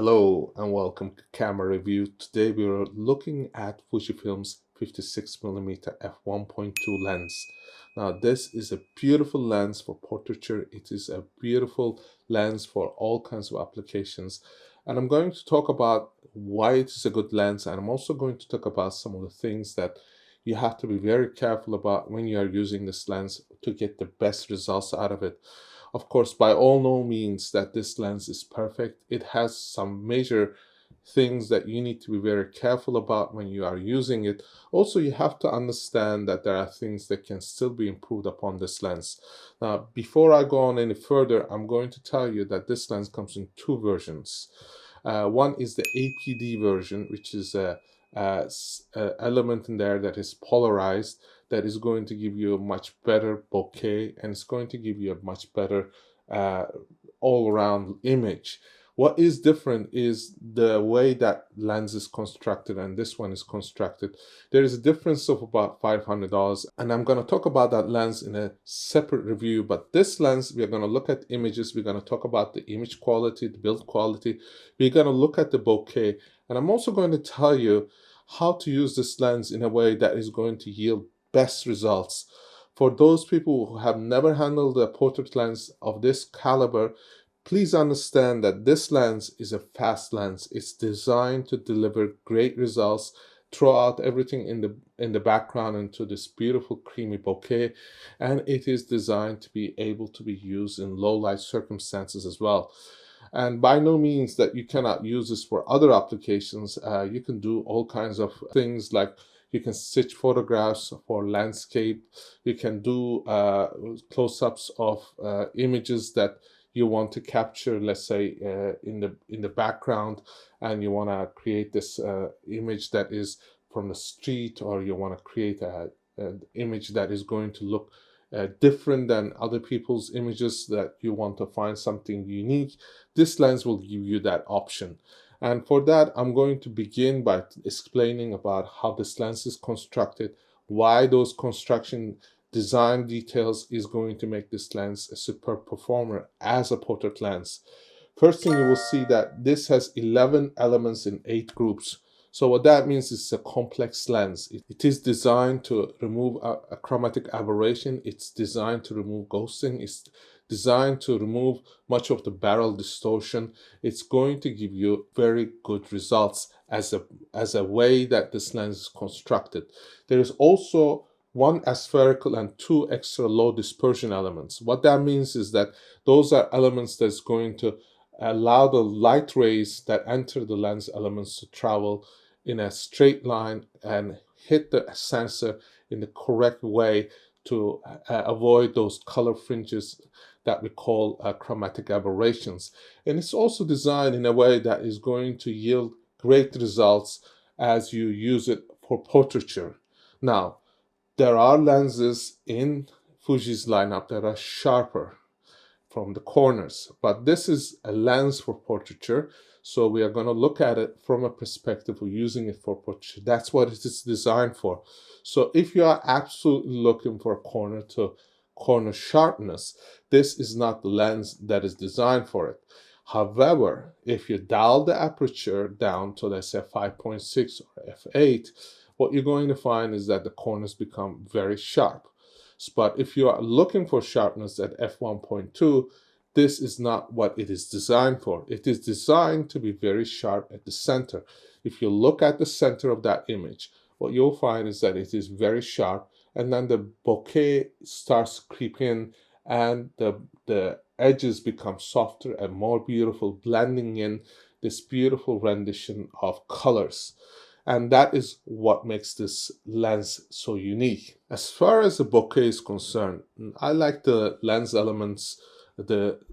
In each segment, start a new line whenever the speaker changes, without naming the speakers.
Hello and welcome to Camera Review. Today we are looking at Fujifilm's 56mm f1.2 lens. Now this is a beautiful lens for portraiture. It is a beautiful lens for all kinds of applications. And I'm going to talk about why it is a good lens, and I'm also going to talk about some of the things that you have to be very careful about when you are using this lens to get the best results out of it. Of course, by all no means that this lens is perfect. It has some major things that you need to be very careful about when you are using it. Also, you have to understand that there are things that can still be improved upon this lens. Now, before I go on any further, I'm going to tell you that this lens comes in two versions. One is the APD version, which is a element in there that is polarized, that is going to give you a much better bokeh, and it's going to give you a much better all-around image. What is different is the way that lens is constructed and this one is constructed. There is a difference of about $500, and I'm going to talk about that lens in a separate review. But this lens, we're going to look at images, we're going to talk about the image quality, the build quality, we're going to look at the bokeh, and I'm also going to tell you how to use this lens in a way that is going to yield best results. For those people who have never handled a portrait lens of this caliber, please understand that this lens is a fast lens. It's designed to deliver great results, throw out everything in the background into this beautiful creamy bokeh, and it is designed to be able to be used in low light circumstances as well. And by no means that you cannot use this for other applications. You can do all kinds of things, like you can stitch photographs for landscape. You can do close-ups of images that you want to capture, let's say in the background, and you want to create this image that is from the street, or you want to create an image that is going to look different than other people's images, that you want to find something unique. This lens will give you that option. And for that, I'm going to begin by explaining about how this lens is constructed, why those construction design details is going to make this lens a superb performer as a portrait lens. First thing, you will see that this has 11 elements in 8 groups. So what that means is it's a complex lens. It is designed to remove a chromatic aberration. It's designed to remove ghosting. It's designed to remove much of the barrel distortion. It's going to give you very good results as a way that this lens is constructed. There is also one aspherical and 2 extra low dispersion elements. What that means is that those are elements that's going to allow the light rays that enter the lens elements to travel in a straight line and hit the sensor in the correct way to avoid those color fringes that we call chromatic aberrations. And it's also designed in a way that is going to yield great results as you use it for portraiture. Now, there are lenses in Fuji's lineup that are sharper from the corners, but this is a lens for portraiture, so we are going to look at it from a perspective of using it for portraiture. That's what it is designed for. So if you are absolutely looking for corner to corner sharpness, this is not the lens that is designed for it. However, if you dial the aperture down to, let's say, 5.6 or f8, what you're going to find is that the corners become very sharp. But if you are looking for sharpness at f1.2, this is not what it is designed for. It is designed to be very sharp at the center. If you look at the center of that image, what you'll find is that it is very sharp, and then the bokeh starts to creep in, and the edges become softer and more beautiful, blending in this beautiful rendition of colors. And that is what makes this lens so unique. As far as the bokeh is concerned, I like the lens elements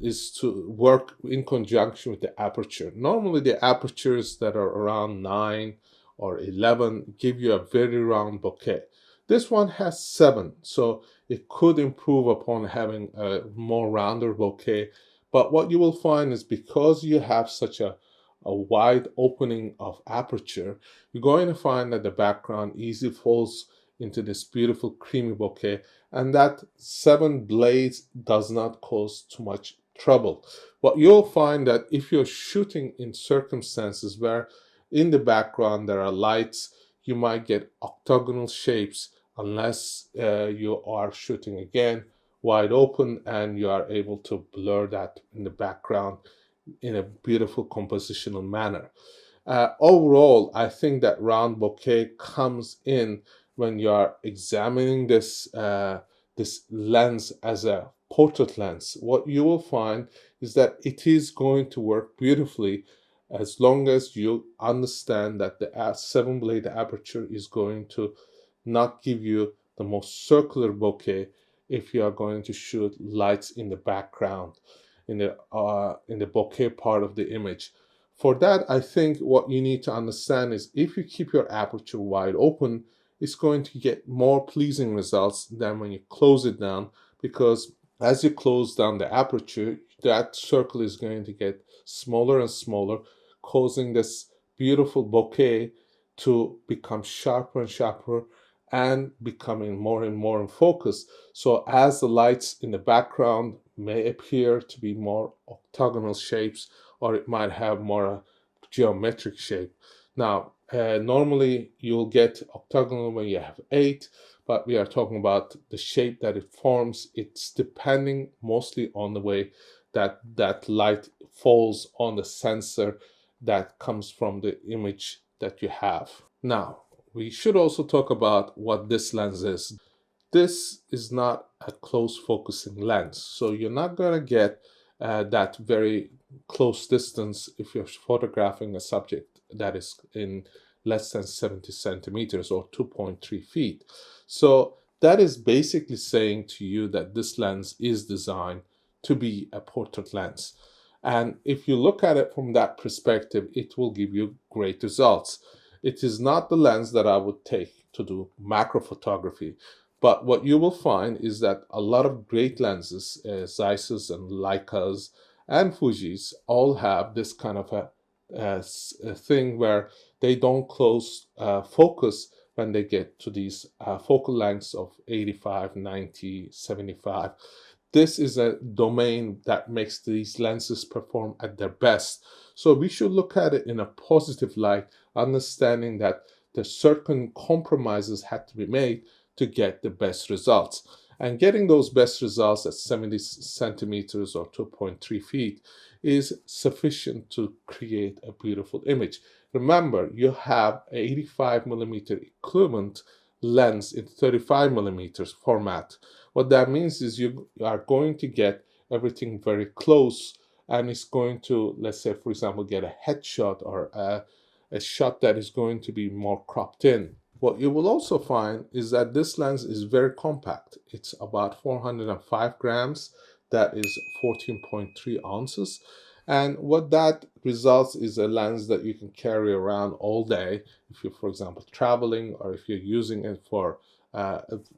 is to work in conjunction with the aperture. Normally the apertures that are around 9 or 11 give you a very round bokeh. This one has 7, so it could improve upon having a more rounder bokeh. But what you will find is, because you have such a wide opening of aperture, you're going to find that the background easily falls into this beautiful creamy bokeh, and that 7 blades does not cause too much trouble. What you'll find that if you're shooting in circumstances where in the background there are lights, you might get octagonal shapes unless you are shooting again wide open and you are able to blur that in the background in a beautiful compositional manner. Overall, I think that round bokeh comes in when you are examining this lens as a portrait lens. What you will find is that it is going to work beautifully as long as you understand that the 7-blade aperture is going to not give you the most circular bokeh if you are going to shoot lights in the background in the bokeh part of the image. For that, I think what you need to understand is if you keep your aperture wide open, it's going to get more pleasing results than when you close it down, because as you close down the aperture, that circle is going to get smaller and smaller, causing this beautiful bokeh to become sharper and sharper and becoming more and more in focus. So as the lights in the background may appear to be more octagonal shapes, or it might have more geometric shape. Now, normally you'll get octagonal when you have 8, but we are talking about the shape that it forms. It's depending mostly on the way that that light falls on the sensor that comes from the image that you have. Now, we should also talk about what this lens is. This is not a close focusing lens, so you're not going to get that very close distance if you're photographing a subject that is in less than 70 centimeters or 2.3 feet. So that is basically saying to you that this lens is designed to be a portrait lens. And if you look at it from that perspective, it will give you great results. It is not the lens that I would take to do macro photography. But what you will find is that a lot of great lenses, Zeiss's and Leicas and Fuji's, all have this kind of a thing where they don't close focus when they get to these focal lengths of 85, 90, 75. This is a domain that makes these lenses perform at their best. So we should look at it in a positive light, understanding that the certain compromises had to be made to get the best results. And getting those best results at 70 centimeters or 2.3 feet is sufficient to create a beautiful image. Remember, you have an 85 millimeter equivalent lens in 35 millimeters format. What that means is you are going to get everything very close, and it's going to, let's say, for example, get a headshot or a shot that is going to be more cropped in. What you will also find is that this lens is very compact. It's about 405 grams. That is 14.3 ounces. And what that results is a lens that you can carry around all day if you're, for example, traveling, or if you're using it for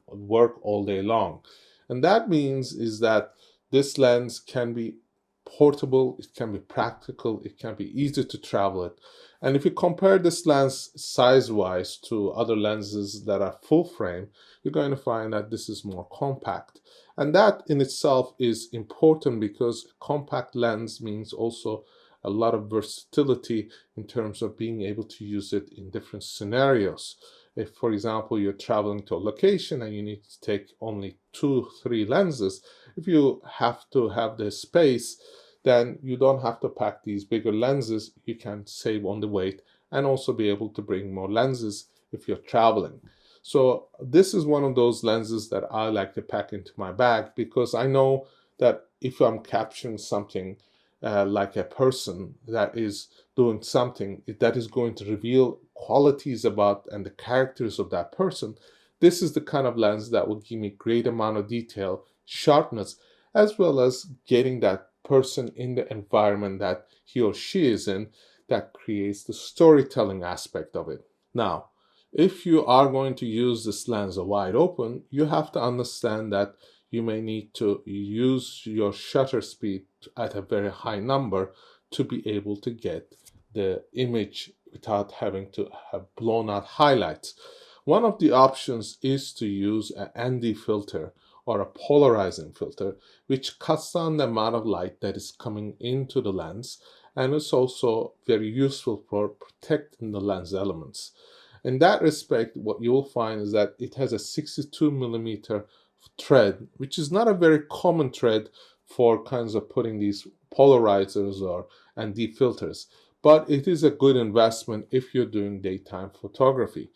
work all day long. And that means is that this lens can be portable, it can be practical, it can be easy to travel it. And if you compare this lens size-wise to other lenses that are full frame, you're going to find that this is more compact. And that in itself is important because compact lens means also a lot of versatility in terms of being able to use it in different scenarios. If, for example, you're traveling to a location and you need to take only 2-3 lenses, if you have to have the space, then you don't have to pack these bigger lenses. You can save on the weight and also be able to bring more lenses if you're traveling. So this is one of those lenses that I like to pack into my bag, because I know that if I'm capturing something like a person that is doing something that is going to reveal qualities about and the characters of that person, this is the kind of lens that will give me great amount of detail, sharpness, as well as getting that person in the environment that he or she is in, that creates the storytelling aspect of it. Now, if you are going to use this lens wide open, you have to understand that you may need to use your shutter speed at a very high number to be able to get the image without having to have blown out highlights. One of the options is to use an ND filter or a polarizing filter, which cuts down the amount of light that is coming into the lens, and it's also very useful for protecting the lens elements. In that respect, what you will find is that it has a 62 millimeter thread, which is not a very common thread for kinds of putting these polarizers or and deep filters, but it is a good investment if you're doing daytime photography.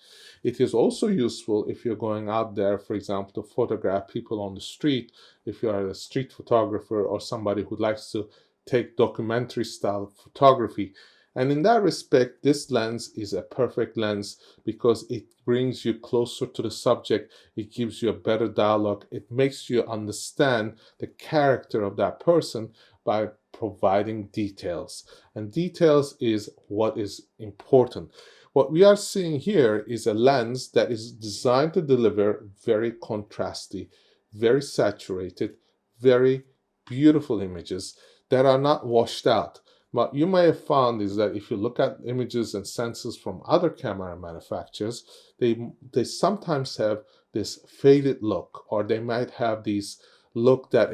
It is also useful if you're going out there, for example, to photograph people on the street, if you are a street photographer or somebody who likes to take documentary style photography. And in that respect, this lens is a perfect lens because it brings you closer to the subject. It gives you a better dialogue. It makes you understand the character of that person by providing details. And details is what is important. What we are seeing here is a lens that is designed to deliver very contrasty, very saturated, very beautiful images that are not washed out. What you may have found is that if you look at images and sensors from other camera manufacturers, they sometimes have this faded look, or they might have this look that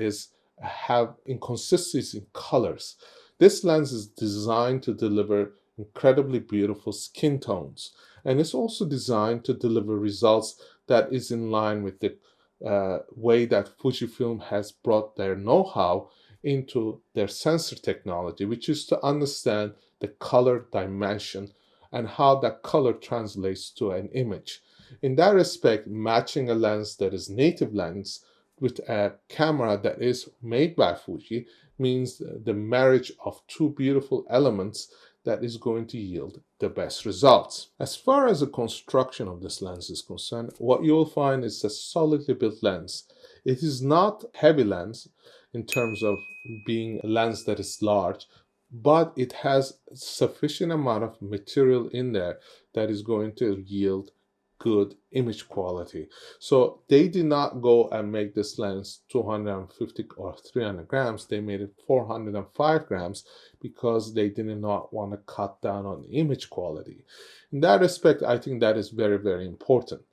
have inconsistencies in colors. This lens is designed to deliver incredibly beautiful skin tones, and it's also designed to deliver results that is in line with the way that Fujifilm has brought their know-how into their sensor technology, which is to understand the color dimension and how that color translates to an image. In that respect, matching a lens that is native lens with a camera that is made by Fuji means the marriage of two beautiful elements that is going to yield the best results. As far as the construction of this lens is concerned, what you'll find is a solidly built lens. It is not a heavy lens in terms of being a lens that is large, but it has sufficient amount of material in there that is going to yield good image quality. So they did not go and make this lens 250 or 300 grams. They made it 405 grams because they did not want to cut down on image quality. In that respect, I think that is very, very important.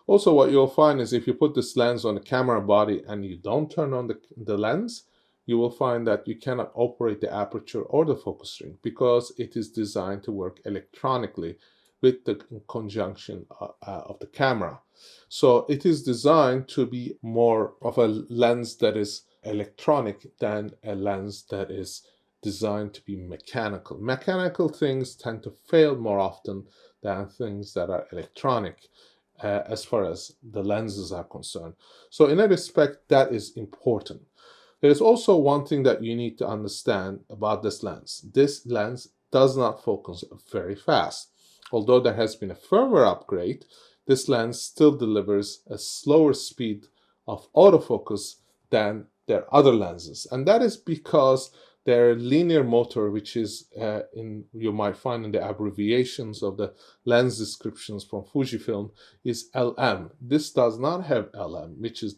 Also, what you'll find is if you put this lens on the camera body and you don't turn on the lens, you will find that you cannot operate the aperture or the focus ring because it is designed to work electronically with the conjunction of the camera. So it is designed to be more of a lens that is electronic than a lens that is designed to be mechanical. Mechanical things tend to fail more often than things that are electronic. As far as the lenses are concerned. So in that respect, that is important. There is also one thing that you need to understand about this lens. This lens does not focus very fast. Although there has been a firmware upgrade, this lens still delivers a slower speed of autofocus than their other lenses. And that is because their linear motor, which is you might find in the abbreviations of the lens descriptions from Fujifilm, is LM. This does not have LM, which is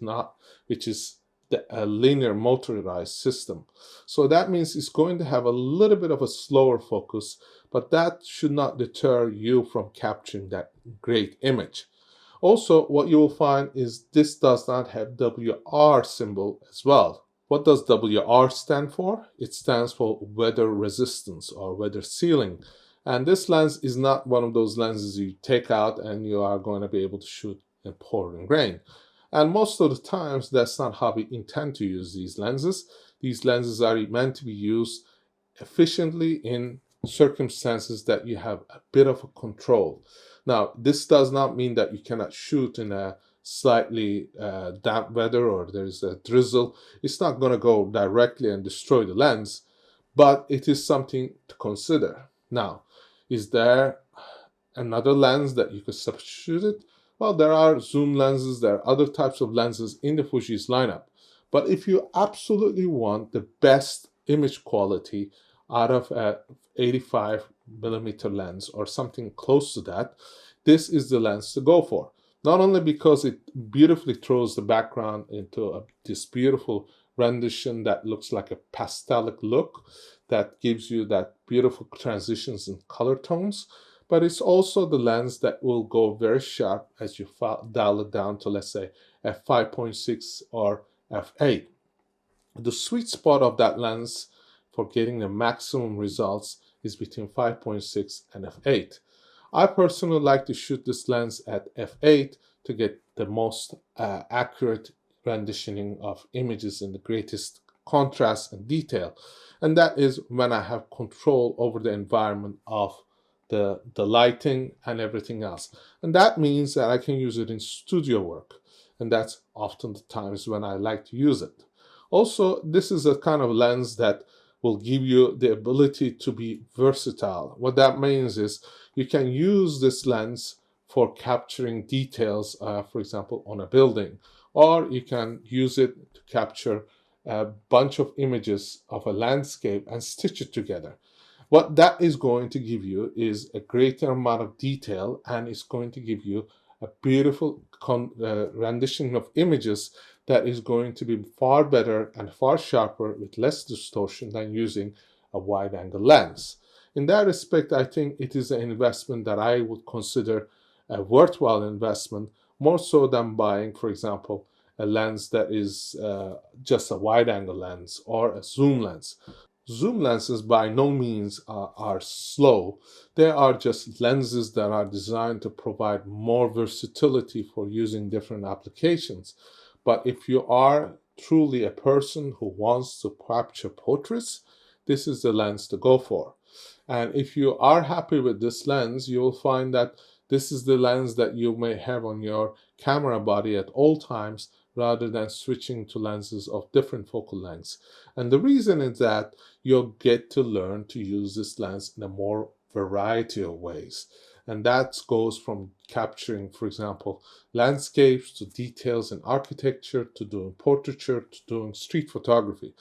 the linear motorized system. So that means it's going to have a little bit of a slower focus, but that should not deter you from capturing that great image. Also, what you will find is this does not have WR symbol as well. What does WR stand for? It stands for weather resistance or weather sealing. And this lens is not one of those lenses you take out and you are going to be able to shoot in pouring rain. And most of the times, that's not how we intend to use these lenses. These lenses are meant to be used efficiently in circumstances that you have a bit of a control. Now, this does not mean that you cannot shoot in a slightly damp weather or there's a drizzle. It's not going to go directly and destroy the lens, but it is something to consider. Now, is there another lens that you could substitute it? Well, there are zoom lenses, there are other types of lenses in the Fuji's lineup. But if you absolutely want the best image quality out of a 85mm lens or something close to that, this is the lens to go for. Not only because it beautifully throws the background into this beautiful rendition that looks like a pastelic look that gives you that beautiful transitions in color tones, but it's also the lens that will go very sharp as you dial it down to, let's say, f5.6 or f8. The sweet spot of that lens for getting the maximum results is between 5.6 and f8. I personally like to shoot this lens at f8 to get the most accurate renditioning of images in the greatest contrast and detail. And that is when I have control over the environment of the lighting and everything else. And that means that I can use it in studio work. And that's often the times when I like to use it. Also, this is a kind of lens that will give you the ability to be versatile. What that means is you can use this lens for capturing details, for example, on a building, or you can use it to capture a bunch of images of a landscape and stitch it together. What that is going to give you is a greater amount of detail, and it's going to give you a beautiful rendition of images that is going to be far better and far sharper with less distortion than using a wide-angle lens. In that respect, I think it is an investment that I would consider a worthwhile investment, more so than buying, for example, a lens that is just a wide-angle lens or a zoom lens. Zoom lenses by no means are slow. They are just lenses that are designed to provide more versatility for using different applications. But if you are truly a person who wants to capture portraits, this is the lens to go for. And if you are happy with this lens, you will find that this is the lens that you may have on your camera body at all times, rather than switching to lenses of different focal lengths. And the reason is that you'll get to learn to use this lens in a more variety of ways. And that goes from capturing, for example, landscapes to details in architecture, to doing portraiture, to doing street photography.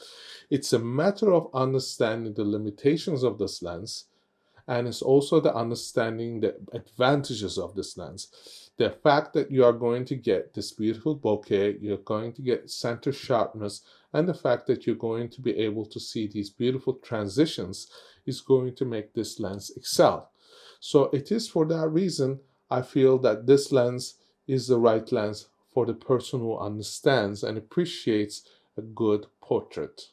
It's a matter of understanding the limitations of this lens, and it's also the understanding the advantages of this lens. The fact that you are going to get this beautiful bokeh, you're going to get center sharpness, and the fact that you're going to be able to see these beautiful transitions is going to make this lens excel. So it is for that reason I feel that this lens is the right lens for the person who understands and appreciates a good portrait.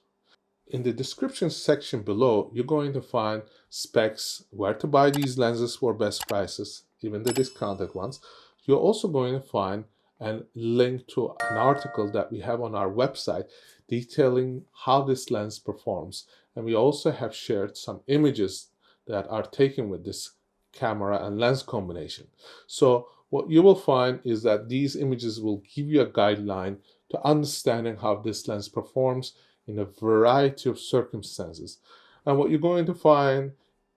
In the description section below, you're going to find specs, where to buy these lenses for best prices, even the discounted ones. You're also going to find a link to an article that we have on our website detailing how this lens performs. And we also have shared some images that are taken with this camera and lens combination. So what you will find is that these images will give you a guideline to understanding how this lens performs in a variety of circumstances. And what you're going to find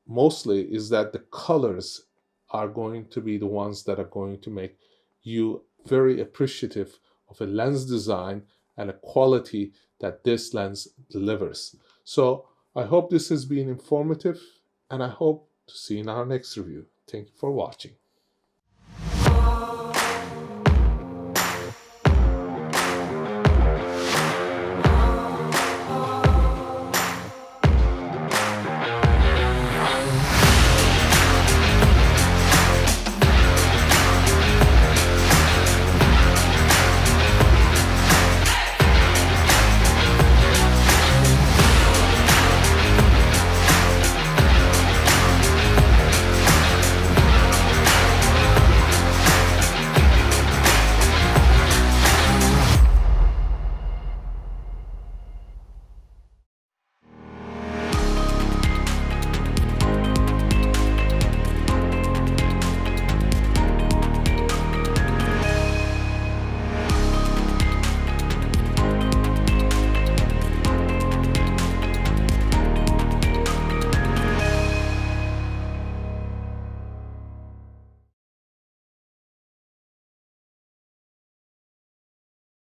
mostly is that the colors are going to be the ones that are going to make you very appreciative of a lens design and a quality that this lens delivers. So I hope this has been informative, and I hope to see you in our next review. Thank you for watching.